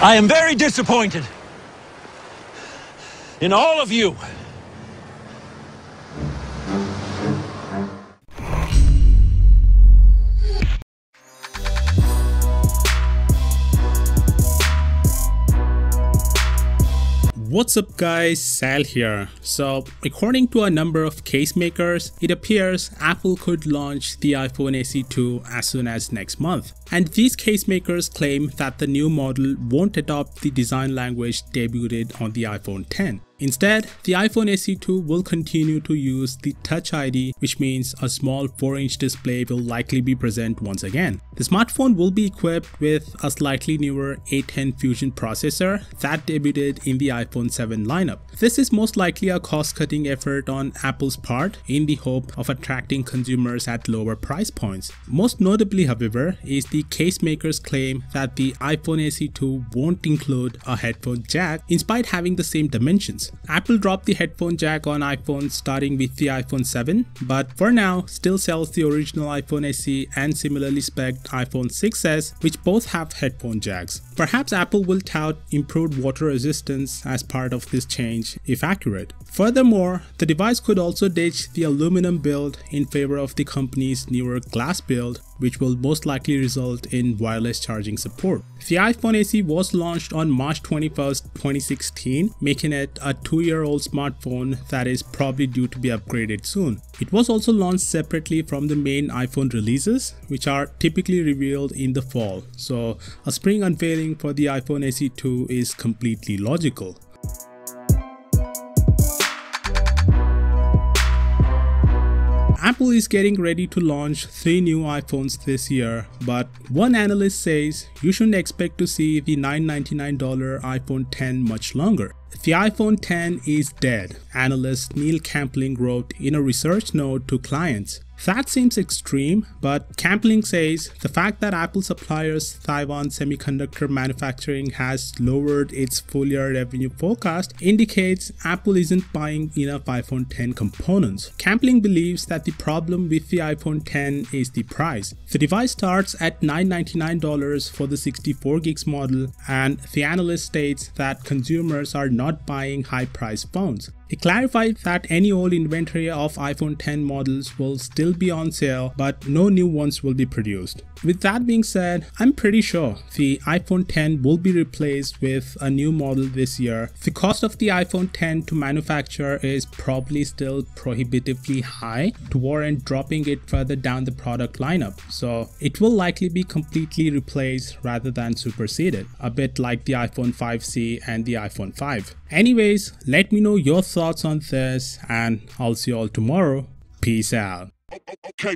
I am very disappointed in all of you. What's up guys, Sal here. So according to a number of case makers, it appears Apple could launch the iPhone SE 2 as soon as next month. And these case makers claim that the new model won't adopt the design language debuted on the iPhone X. Instead, the iPhone SE 2 will continue to use the Touch ID, which means a small 4-inch display will likely be present once again. The smartphone will be equipped with a slightly newer A10 Fusion processor that debuted in the iPhone 7 lineup. This is most likely a cost-cutting effort on Apple's part in the hope of attracting consumers at lower price points. Most notably, however, is the case makers' claim that the iPhone SE 2 won't include a headphone jack despite having the same dimensions. Apple dropped the headphone jack on iPhones starting with the iPhone 7, but for now still sells the original iPhone SE and similarly spec'd iPhone 6s, which both have headphone jacks. Perhaps Apple will tout improved water resistance as part of this change if accurate. Furthermore, the device could also ditch the aluminum build in favor of the company's newer glass build, which will most likely result in wireless charging support. The iPhone SE was launched on March 21st, 2016, making it a 2-year-old smartphone that is probably due to be upgraded soon. It was also launched separately from the main iPhone releases, which are typically revealed in the fall, so a spring unveiling for the iPhone SE 2 is completely logical. Apple is getting ready to launch 3 new iPhones this year, but one analyst says you shouldn't expect to see the $999 iPhone X much longer. The iPhone X is dead, analyst Neil Campling wrote in a research note to clients. That seems extreme, but Campling says the fact that Apple suppliers Taiwan Semiconductor Manufacturing has lowered its full-year revenue forecast indicates Apple isn't buying enough iPhone X components. Campling believes that the problem with the iPhone X is the price. The device starts at $999 for the 64 gigs model, and the analyst states that consumers are not buying high-priced phones. He clarified that any old inventory of iPhone X models will still be on sale, but no new ones will be produced. With that being said, I'm pretty sure the iPhone X will be replaced with a new model this year. The cost of the iPhone X to manufacture is probably still prohibitively high to warrant dropping it further down the product lineup, so it will likely be completely replaced rather than superseded, a bit like the iPhone 5C and the iPhone 5. Anyways, let me know your thoughts on this, and I'll see you all tomorrow. Peace out. Okay.